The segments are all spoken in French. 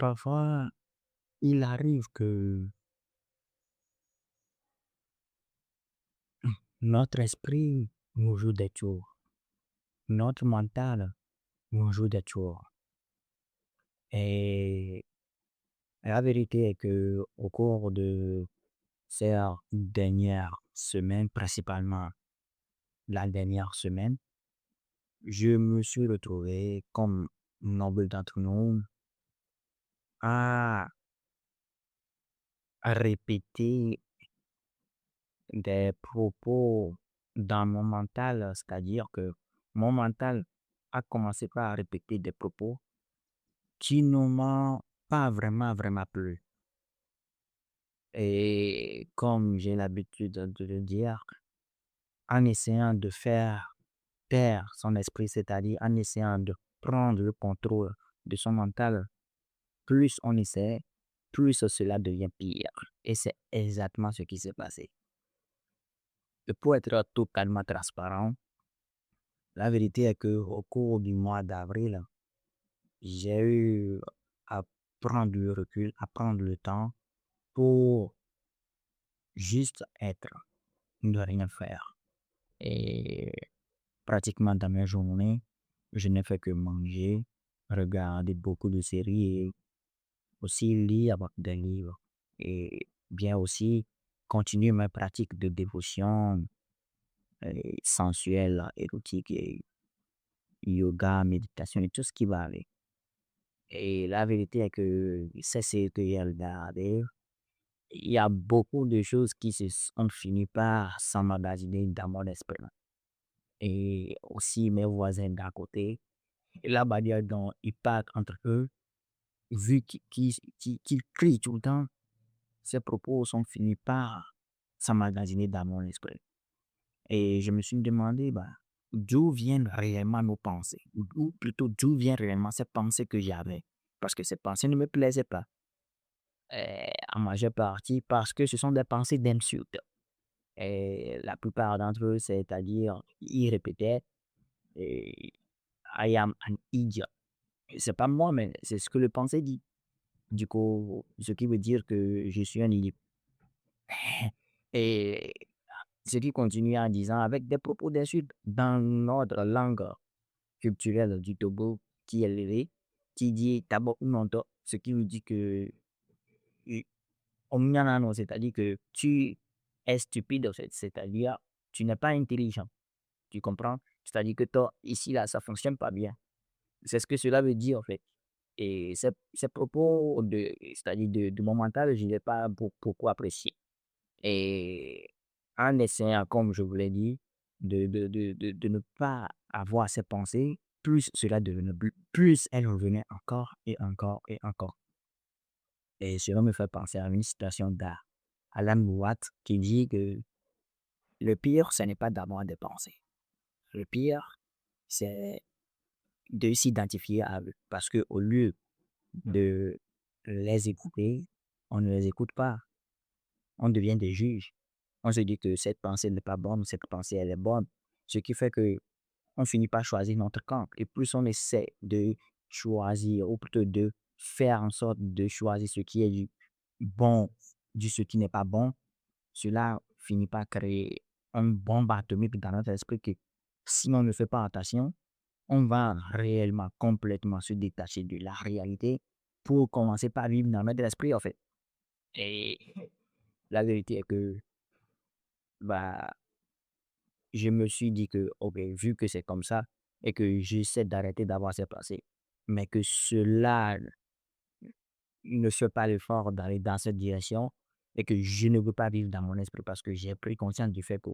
Parfois, il arrive que notre esprit nous joue des tours, notre mental nous joue des tours. Et la vérité est que au cours de ces dernières semaines, principalement la dernière semaine, je me suis retrouvé, comme nombre d'entre nous, à répéter des propos dans mon mental, c'est-à-dire que mon mental a commencé par répéter des propos qui ne m'ont pas vraiment plu. Et comme j'ai l'habitude de le dire, en essayant de faire taire son esprit, c'est-à-dire en essayant de prendre le contrôle de son mental, plus on essaie, plus cela devient pire. Et c'est exactement ce qui s'est passé. Et pour être totalement transparent, la vérité est que au cours du mois d'avril, j'ai eu à prendre le recul, à prendre le temps pour juste être, ne rien faire. Et pratiquement dans mes journées, je n'ai fait que manger, regarder beaucoup de séries et aussi lire des livres. Et bien aussi continuer mes pratiques de dévotion sensuelle, érotique, et yoga, méditation et tout ce qui va avec. Et la vérité est que c'est ce que j'ai regardé. Il y a beaucoup de choses qui se sont finies par s'emmagasiner dans mon esprit. Et aussi mes voisins d'à côté. Et la manière dont ils parlent entre eux, vu qu'ils crient tout le temps, ces propos sont finis par s'emmagasiner dans mon esprit. Et je me suis demandé, bah, d'où viennent réellement nos pensées, ou plutôt d'où viennent réellement ces pensées que j'avais. Parce que ces pensées ne me plaisaient pas. En majeure partie parce que ce sont des pensées d'insultes. Et la plupart d'entre eux, c'est-à-dire, ils répétaient eh, I am an idiot. C'est pas moi, mais c'est ce que le pensée dit. Du coup, ce qui veut dire que je suis un idiot. Et ce qui continue en disant avec des propos d'insultes dans notre langue culturelle du Togo qui est élevée, qui dit Tabo Umonto, ce qui veut dire que Omnianano, c'est-à-dire que tu es stupide, c'est-à-dire tu n'es pas intelligent. Tu comprends? C'est-à-dire que toi, ici, là, ça ne fonctionne pas bien. C'est ce que cela veut dire, en fait. Et ces propos, c'est-à-dire de mon mental, je ne l'ai pas beaucoup apprécié. Et en essayant, comme je vous l'ai dit, de ne pas avoir ces pensées, plus cela devenait, plus elles revenaient encore et encore et encore. Et cela me fait penser à une citation d'Alan Watt qui dit que le pire, ce n'est pas d'avoir des pensées. Le pire, c'est de s'identifier à eux. Parce qu'au lieu de les écouter, on ne les écoute pas. On devient des juges. On se dit que cette pensée n'est pas bonne, cette pensée, elle est bonne. Ce qui fait que on finit par choisir notre camp. Et plus on essaie de choisir, ou plutôt de faire en sorte de choisir ce qui est du bon, du ce qui n'est pas bon, cela finit par créer un bombe atomique dans notre esprit que si on ne fait pas attention, on va réellement complètement se détacher de la réalité pour commencer par vivre dans notre esprit, en fait. Et la vérité est que bah, je me suis dit que, ok, vu que c'est comme ça et que j'essaie d'arrêter d'avoir ces pensées, mais que cela ne fait pas l'effort d'aller dans cette direction et que je ne veux pas vivre dans mon esprit parce que j'ai pris conscience du fait que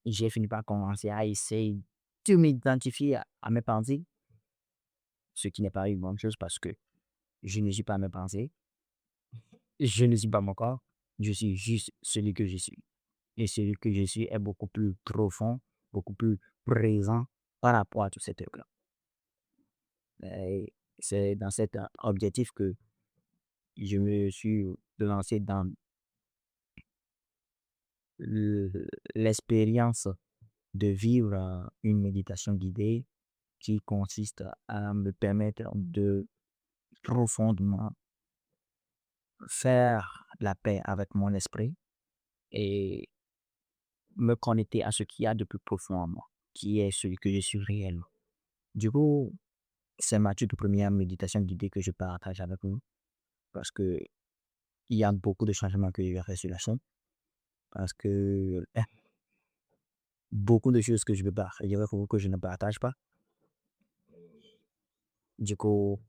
j'ai fini par commencer à essayer de m'identifier à mes pensées, ce qui n'est pas une bonne chose parce que je ne suis pas mes pensées, je ne suis pas mon corps, je suis juste celui que je suis. Et celui que je suis est beaucoup plus profond, beaucoup plus présent par rapport à tout cet truc-là. Et c'est dans cet objectif que je me suis lancé dans l'expérience de vivre une méditation guidée qui consiste à me permettre de profondément, faire la paix avec mon esprit et me connecter à ce qu'il y a de plus profond en moi, qui est celui que je suis réellement. Du coup, c'est ma toute première méditation guidée que je partage avec vous parce que il y a beaucoup de changements que je vais faire sur la chaîne parce que beaucoup de choses que je peux pas, je dirais que je ne partage pas. Du coup,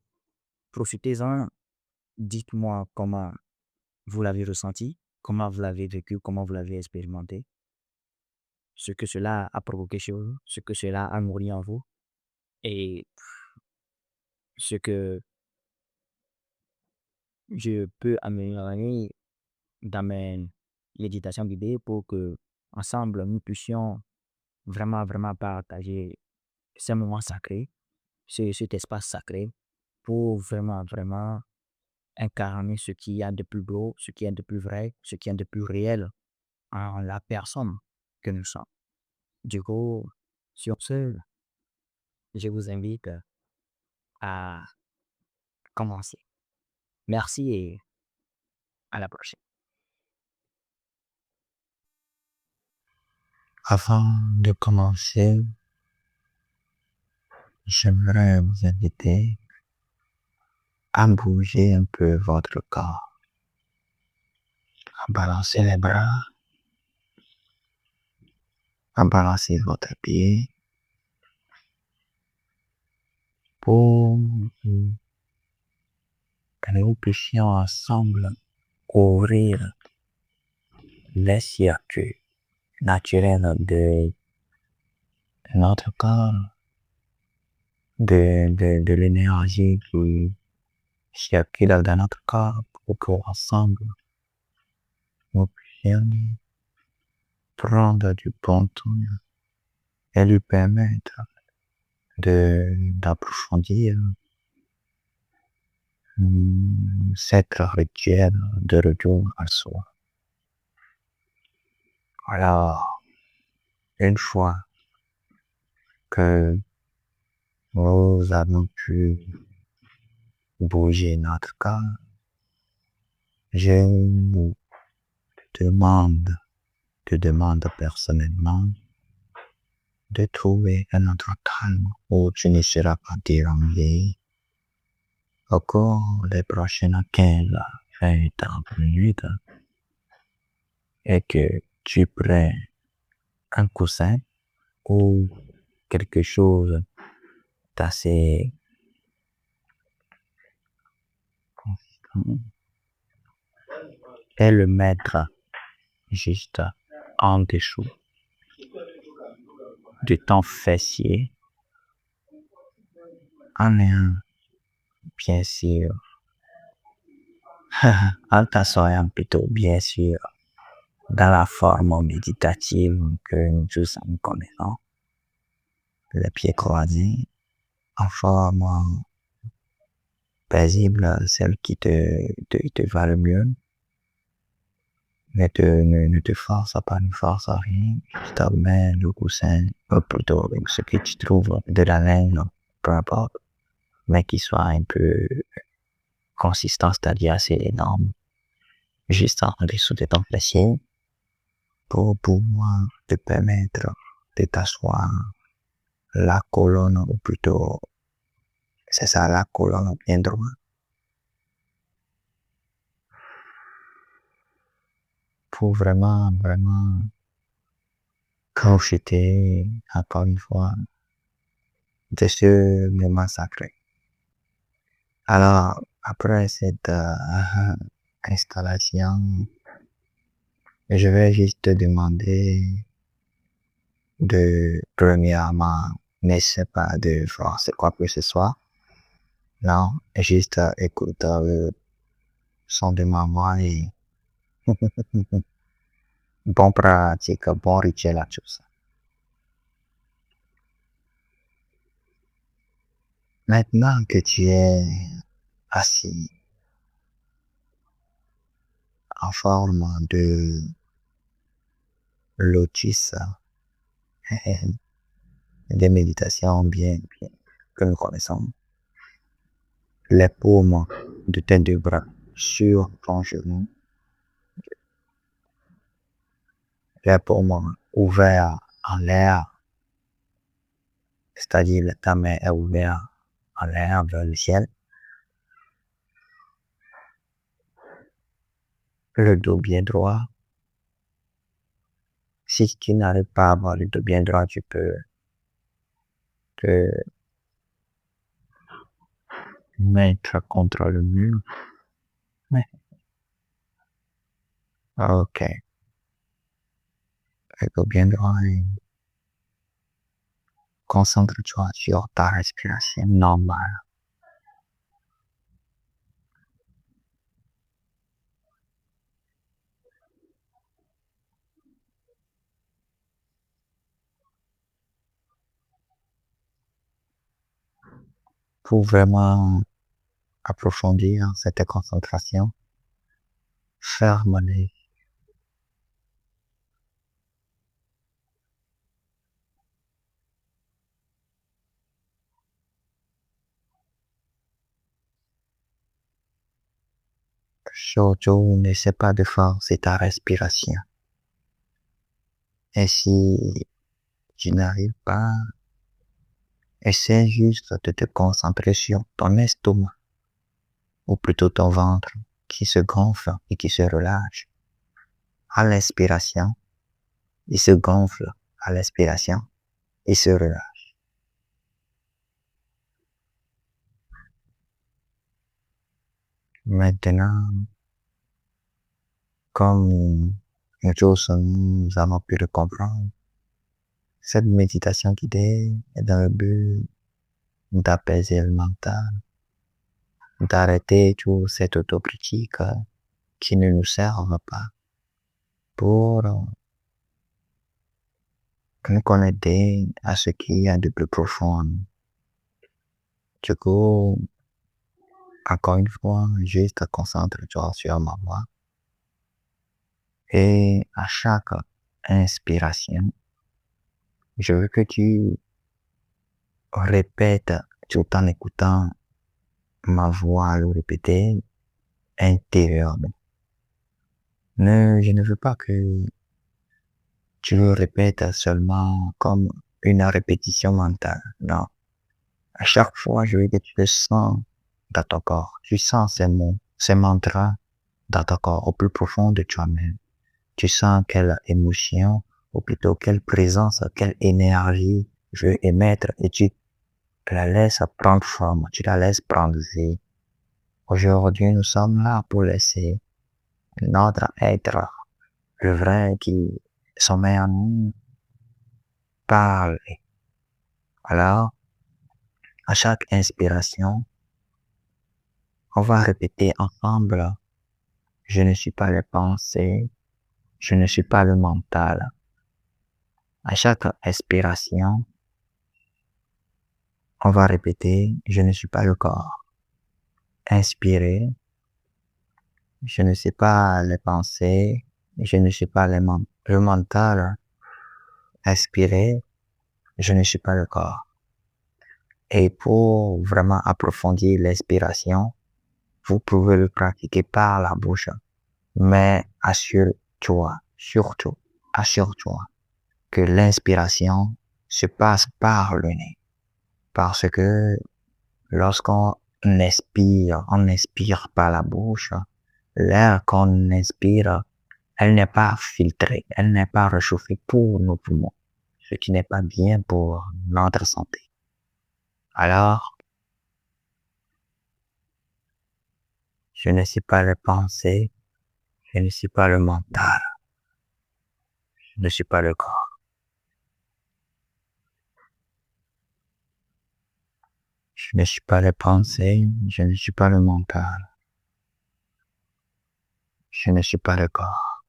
profitez-en, dites-moi comment vous l'avez ressenti, comment vous l'avez vécu, comment vous l'avez expérimenté, ce que cela a provoqué chez vous, ce que cela a nourri en vous et ce que je peux améliorer dans mes méditations guidées pour que ensemble nous puissions vraiment, vraiment partager ces moments sacrés, cet espace sacré pour vraiment, vraiment incarner ce qu'il y a de plus beau, ce qu'il y a de plus vrai, ce qu'il y a de plus réel en la personne que nous sommes. Du coup, sur ce, je vous invite à commencer. Merci et à la prochaine. Avant de commencer, j'aimerais vous inviter à bouger un peu votre corps, à balancer les bras, à balancer votre pied pour que nous puissions ensemble ouvrir les circuits naturels de notre corps, de l'énergie qui circule dans notre corps pour qu'ensemble nous puissions prendre du bon temps et lui permettre d'approfondir cette rituel de retour à soi. Alors, une fois que nous avons pu bouger notre corps, je vous demande, te demande personnellement de trouver un autre calme où tu ne seras pas dérangé au cours des prochaines 15 à 30 minutes et que tu prennes un coussin ou quelque chose d'assez consistant et le mettre juste en dessous de ton fessier en ayant bien sûr en t'assoyant plutôt bien sûr dans la forme méditative que nous tous en connaissons, les pieds croisés en forme paisible, celle qui te va le mieux. Ne te force pas, ne force rien. Je te remets le coussin, ou plutôt ce que tu trouves de la laine, peu importe, mais qui soit un peu consistant, c'est-à-dire assez énorme, juste en dessous de ton fessier, pour pouvoir te permettre de t'asseoir la colonne, ou plutôt, c'est ça, la colonne bien droite, pour vraiment, vraiment profiter, encore une fois, de ce moment sacré. Alors, après cette installation, je vais juste te demander de, premièrement, n'essaie pas de forcer quoi que ce soit. Non, juste écoute le son de ma voix et bon pratique, bon rituel à tout ça. Maintenant que tu es assis en forme de lotus, des méditations bien que nous connaissons, les paumes de tes deux bras sur ton genou, les paumes ouvertes en l'air, c'est-à-dire ta main est ouverte en l'air vers le ciel, le dos bien droit. Si tu n'arrives pas à avoir le dos bien droit, tu peux te mettre contre le mur. Mais, ok, le dos bien droit et concentre-toi sur ta respiration normale. Pour vraiment approfondir cette concentration, ferme les yeux. Surtout, n'essaie pas de forcer ta respiration. Et si tu n'arrives pas, essaie juste de te concentrer sur ton estomac, ou plutôt ton ventre, qui se gonfle et qui se relâche. À l'inspiration, il se gonfle. À l'expiration, il se relâche. Maintenant, comme nous avons pu le comprendre, cette méditation guidée est dans le but d'apaiser le mental, d'arrêter toute cette autocritique qui ne nous sert pas pour nous connecter à ce qu'il y a de plus profond. Du coup, encore une fois, juste concentre-toi sur ma voix et à chaque inspiration, je veux que tu répètes tout en écoutant ma voix le répéter intérieurement. Je ne veux pas que tu le répètes seulement comme une répétition mentale. Non. À chaque fois, je veux que tu le sens dans ton corps. Tu sens ces mots, ces mantras dans ton corps, au plus profond de toi-même. Tu sens quelle émotion, ou plutôt quelle présence, quelle énergie je veux émettre et tu la laisses prendre forme, tu la laisses prendre vie. Aujourd'hui, nous sommes là pour laisser notre être, le vrai qui sommeille en nous, parler. Alors, à chaque inspiration, on va répéter ensemble, je ne suis pas les pensées, je ne suis pas le mental. À chaque expiration, on va répéter, je ne suis pas le corps. Inspirer, je ne suis pas les pensées, je ne suis pas le mental. Expirer, je ne suis pas le corps. Et pour vraiment approfondir l'expiration, vous pouvez le pratiquer par la bouche. Mais assure-toi, surtout, assure-toi que l'inspiration se passe par le nez. Parce que lorsqu'on on n'inspire pas la bouche. L'air qu'on inspire, elle n'est pas filtrée, elle n'est pas réchauffée pour nos poumons, ce qui n'est pas bien pour notre santé. Alors, je ne suis pas le pensée, je ne suis pas le mental, je ne suis pas le corps. Je ne suis pas le pensée, je ne suis pas le mental, je ne suis pas le corps.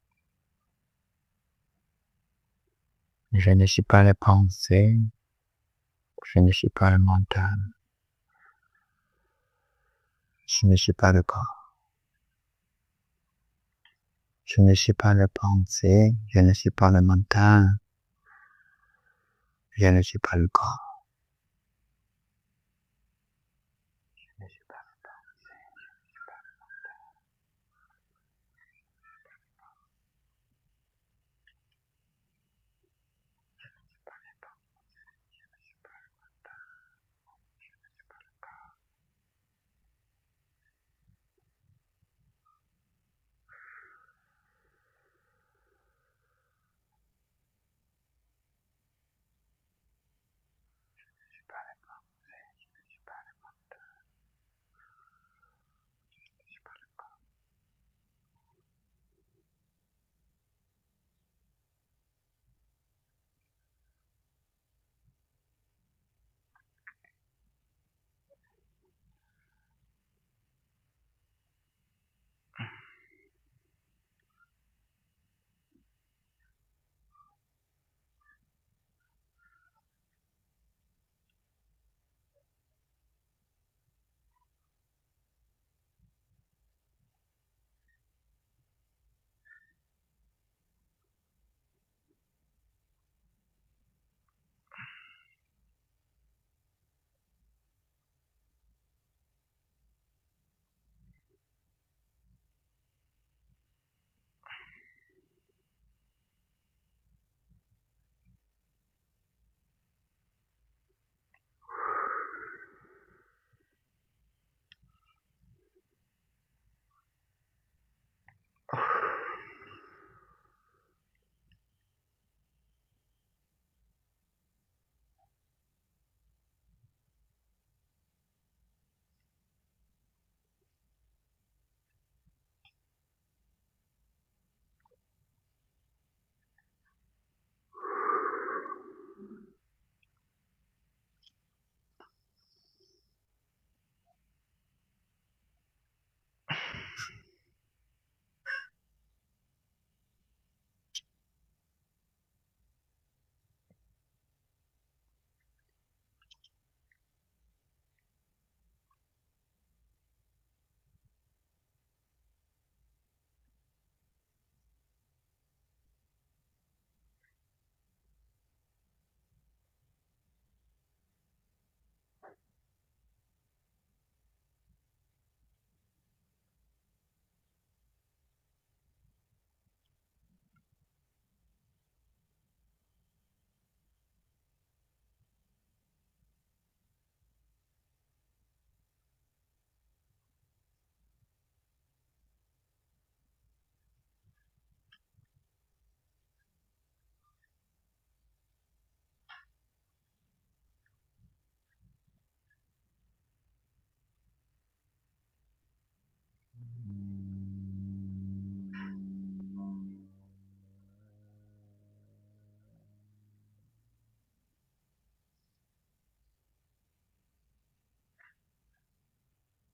Je ne suis pas le pensée, je ne suis pas le mental, je ne suis pas le corps. Je ne suis pas le pensée, je ne suis pas le mental, je ne suis pas le corps. Je ne suis pas.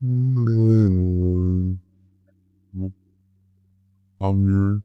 Tant mieux.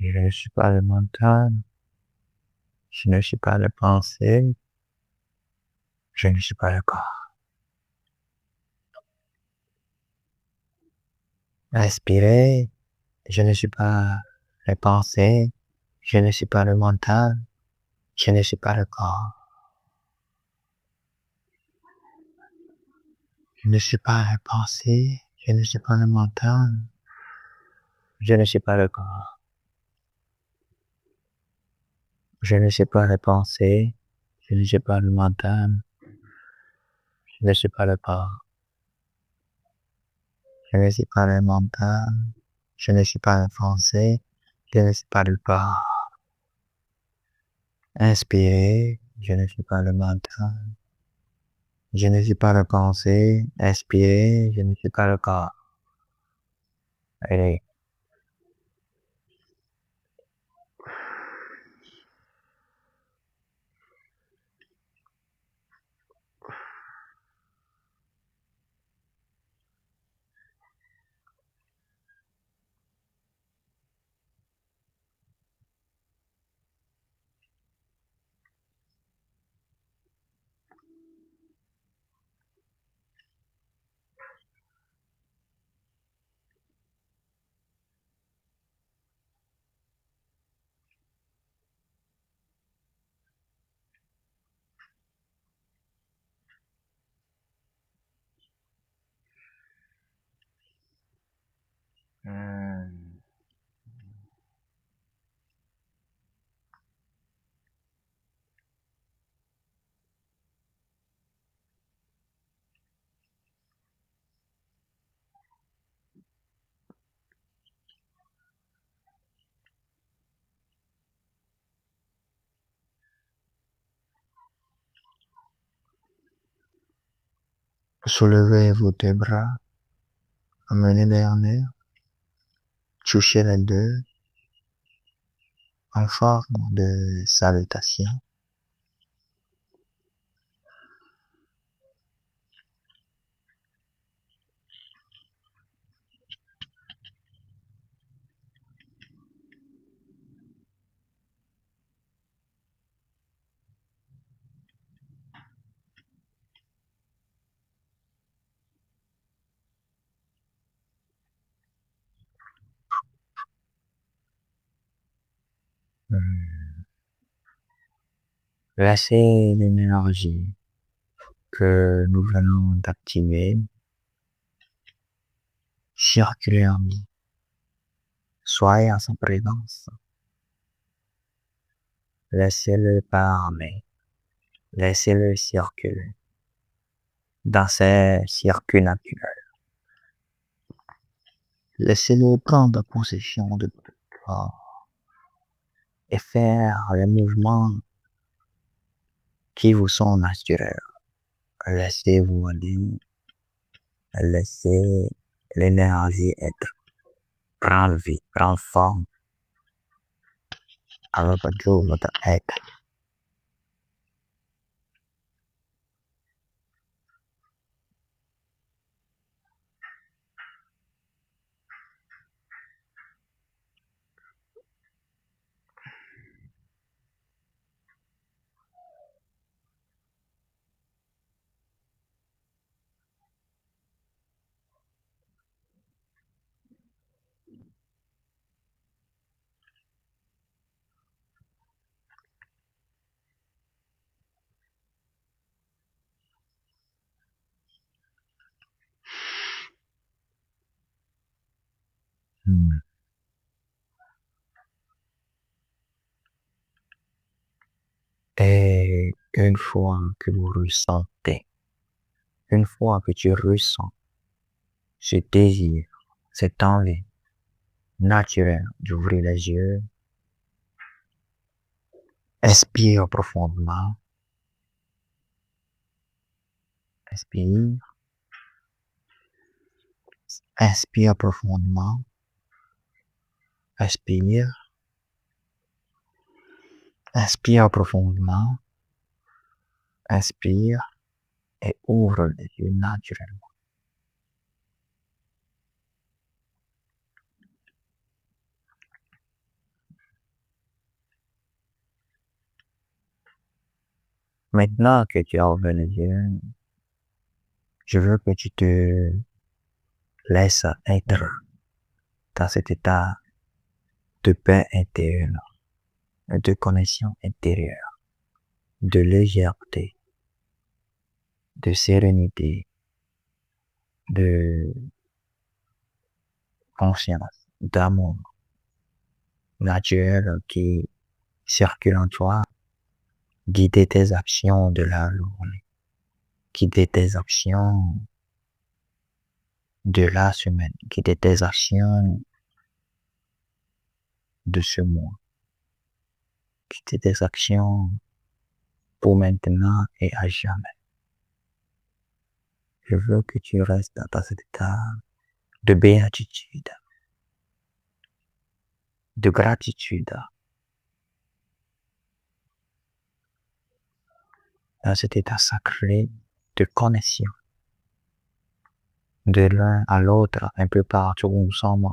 Je ne suis pas le mental, je ne suis pas la pensée, je ne suis pas le corps. Respirer, je ne suis pas la pensée, je ne suis pas le mental, je ne suis pas le corps. Je ne suis pas la pensée, je ne suis pas le mental, je ne suis pas le corps. Je ne suis pas la pensée, je ne suis pas le mental, je ne suis pas le corps. Je ne suis pas le mental, je ne suis pas la pensée, je ne suis pas le corps. Inspirer, je ne suis pas le mental, je ne suis pas la pensée. Expirer, je ne suis pas le corps. Allez. Soulevez vos deux bras, amenez derrière, touchez les deux en forme de salutation. Laissez l'énergie que nous venons d'activer circuler en nous. Soyez en sa présence. Laissez-le parler. Laissez-le circuler dans ses circuits naturels. Laissez-le prendre possession de votre corps et faire les mouvements qui vous sont naturels. Laissez-vous aller. Laissez l'énergie être, prendre vie, prendre forme avec votre être. Et une fois que vous ressentez, une fois que tu ressens ce désir, cette envie naturelle d'ouvrir les yeux, inspire profondément, inspire, inspire profondément, inspire, inspire profondément, inspire et ouvre les yeux naturellement. Maintenant que tu as ouvert les yeux, je veux que tu te laisses être dans cet état de paix intérieure, de connexion intérieure, de légèreté, de sérénité, de conscience, d'amour naturel qui circule en toi, guider tes actions de la journée, guider tes actions de la semaine, guider tes actions de ce mois, guider tes actions pour maintenant et à jamais. Je veux que tu restes dans cet état de béatitude, de gratitude, dans cet état sacré de connexion de l'un à l'autre, un peu partout où nous sommes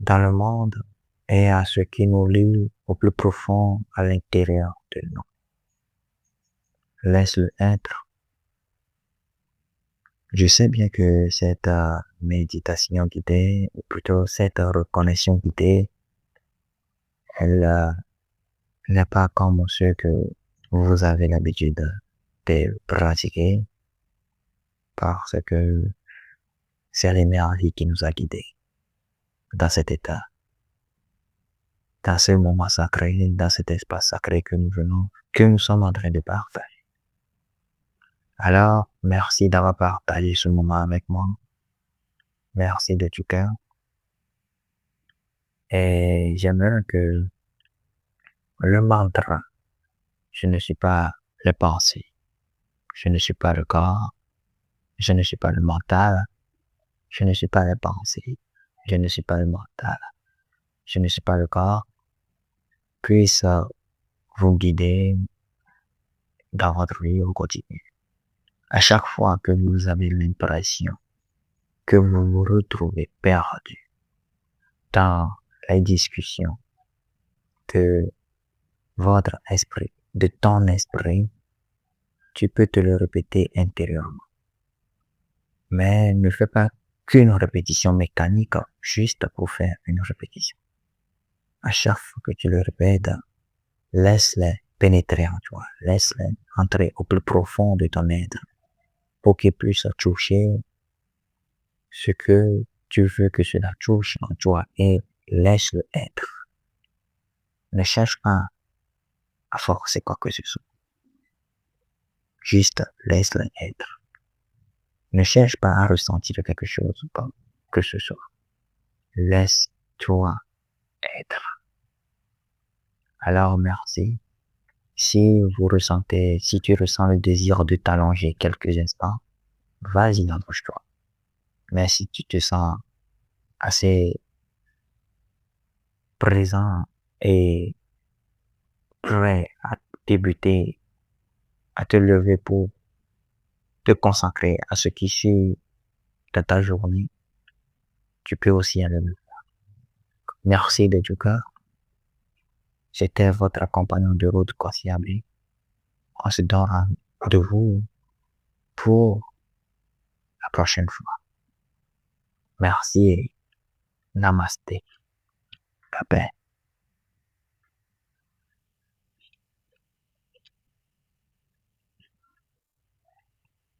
dans le monde et à ce qui nous lie au plus profond à l'intérieur de nous. Laisse-le être. Je sais bien que cette méditation guidée, ou plutôt cette reconnexion guidée, elle n'est pas comme ce que vous avez l'habitude de pratiquer, parce que c'est l'énergie qui nous a guidés dans cet état, dans ce moment sacré, dans cet espace sacré que nous sommes en train de partager. Alors, merci d'avoir partagé ce moment avec moi. Merci de tout cœur. Et j'aimerais que le mantra, je ne suis pas le pensée, je ne suis pas le corps, je ne suis pas le mental, je ne suis pas les pensées, je ne suis pas le mental, je ne suis pas le corps, puisse vous guider dans votre vie au quotidien. À chaque fois que vous avez l'impression que vous vous retrouvez perdu dans les discussions de votre esprit, de ton esprit, tu peux te le répéter intérieurement. Mais ne fais pas qu'une répétition mécanique juste pour faire une répétition. À chaque fois que tu le répètes, laisse-les pénétrer en toi. Laisse-les entrer au plus profond de ton être pour qu'ils puissent toucher ce que tu veux que cela touche en toi et laisse-le être. Ne cherche pas à forcer quoi que ce soit. Juste laisse-le être. Ne cherche pas à ressentir quelque chose ou pas que ce soit. Laisse-toi être. Alors merci. Si tu ressens le désir de t'allonger quelques instants, vas-y, allonge-toi. Mais si tu te sens assez présent et prêt à débuter, à te lever pour te consacrer à ce qui suit de ta journée, tu peux aussi aller le faire. Merci de tout cœur. C'était votre compagnon de route Kosiabi. On se donne rendez-vous pour la prochaine fois. Merci et namaste. Bye bye.